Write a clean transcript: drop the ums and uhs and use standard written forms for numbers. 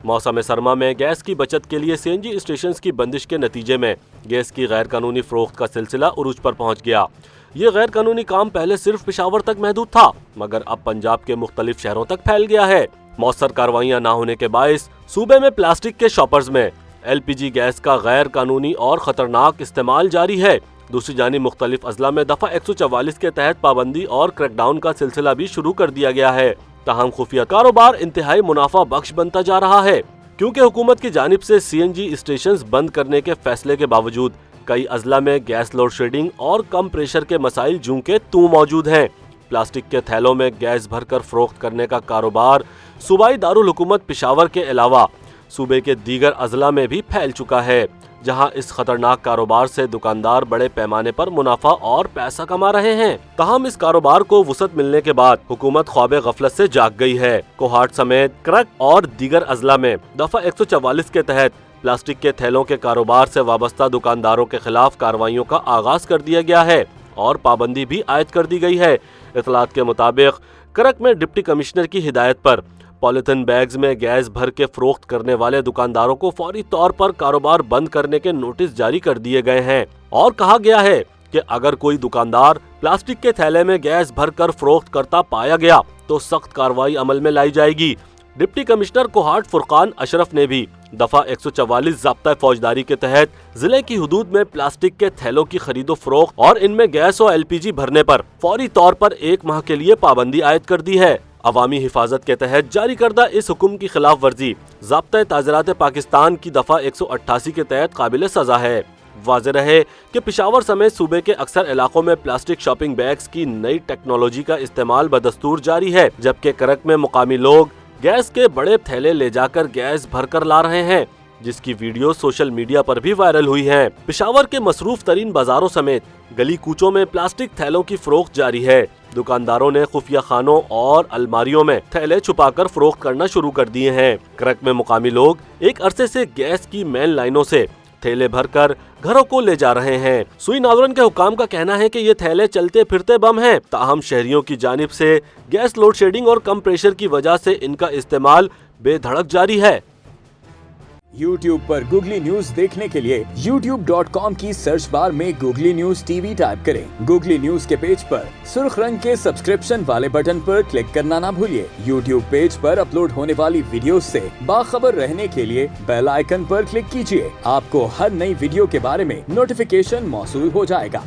मौसम सरमा में गैस की बचत के लिए सीएनजी स्टेशन की बंदिश के नतीजे में गैस की गैर कानूनी फरोख्त का सिलसिला उरूज पर पहुंच गया। ये गैर कानूनी काम पहले सिर्फ पेशावर तक महदूद था, मगर अब पंजाब के मुख्तलिफ शहरों तक फैल गया है। मौसर कार्रवाइयां न होने के बायस सूबे में प्लास्टिक के शॉपर्स में एलपीजी गैस का गैर कानूनी और खतरनाक इस्तेमाल जारी है। दूसरी जानिब मुख्तलिफ अजला में दफा 144 के तहत पाबंदी और क्रैकडाउन का सिलसिला भी शुरू कर दिया गया है। ताहम खुफिया कारोबार इंतहाई मुनाफा बख्श बनता जा रहा है, क्योंकि हुकूमत की जानिब से सीएनजी स्टेशन बंद करने के फैसले के बावजूद कई अजला में गैस लोड शेडिंग और कम प्रेशर के मसाइल जूं के तू मौजूद हैं। प्लास्टिक के थैलों में गैस भरकर फरोख्त करने का कारोबार सूबाई दारुल हुकूमत पेशावर के अलावा सूबे के दीगर अजला में भी फैल चुका है, जहां इस खतरनाक कारोबार से दुकानदार बड़े पैमाने पर मुनाफा और पैसा कमा रहे हैं। ताहम इस कारोबार को वुसअत मिलने के बाद हुकूमत ख्वाबे गफलत से जाग गई है। कोहाट समेत क्रक और दीगर अजला में दफा 144 के तहत प्लास्टिक के थैलों के कारोबार से वाबस्ता दुकानदारों के खिलाफ कार्रवाइयों का आगाज कर दिया गया है और पाबंदी भी आयद कर दी गई है। इतलात के मुताबिक करक में डिप्टी कमिश्नर की हिदायत पर पॉलिथीन बैग्स में गैस भर के फरोख्त करने वाले दुकानदारों को फौरी तौर पर कारोबार बंद करने के नोटिस जारी कर दिए गए हैं और कहा गया है कि अगर कोई दुकानदार प्लास्टिक के थैले में गैस भरकर फरोख्त करता पाया गया तो सख्त कार्रवाई अमल में लाई जाएगी। डिप्टी कमिश्नर कोहाट फुरकान अशरफ ने भी दफा 144 ज़ाब्ता फौजदारी के तहत जिले की हुदूद में प्लास्टिक के थैलों की खरीदो फरोख्त और इनमें गैस और एलपीजी भरने पर फौरी तौर पर 1 माह के लिए पाबंदी आयद कर दी है। अवामी हिफाजत के तहत जारी करदा इस हुक्म की खिलाफ वर्जी ज़ाब्ता ताज़रात पाकिस्तान की दफा 188 के तहत काबिल सजा है। वाज़ेह रहे कि पेशावर समेत सूबे के अक्सर इलाकों में प्लास्टिक शॉपिंग बैग्स की नई टेक्नोलॉजी का इस्तेमाल बदस्तूर जारी है, जबकि करक में मुकामी लोग गैस के बड़े थैले ले जाकर गैस भरकर ला रहे हैं, जिसकी वीडियो सोशल मीडिया पर भी वायरल हुई है। पेशावर के मसरूफ तरीन बाजारों समेत गली कूचों में प्लास्टिक थैलों की फरोख्त जारी है। दुकानदारों ने खुफिया खानों और अलमारियों में थैले छुपाकर फरोख्त करना शुरू कर दिए हैं। करक में मुकामी लोग एक अरसे से गैस की मेन लाइनों से थैले भरकर घरों को ले जा रहे हैं। सुई नाज़रीन के हुकाम का कहना है कि ये थैले चलते फिरते बम हैं। ताहम शहरियों की जानिब से गैस लोड शेडिंग और कम प्रेशर की वजह से इनका इस्तेमाल बेधड़क जारी है। YouTube पर गूगली न्यूज देखने के लिए youtube.com की सर्च बार में गूगली न्यूज टीवी टाइप करें। गूगली न्यूज के पेज पर सुर्ख रंग के सब्सक्रिप्शन वाले बटन पर क्लिक करना ना भूलिए। YouTube पेज पर अपलोड होने वाली वीडियोस से बाखबर रहने के लिए बेल आइकन पर क्लिक कीजिए। आपको हर नई वीडियो के बारे में नोटिफिकेशन मौसूल हो जाएगा।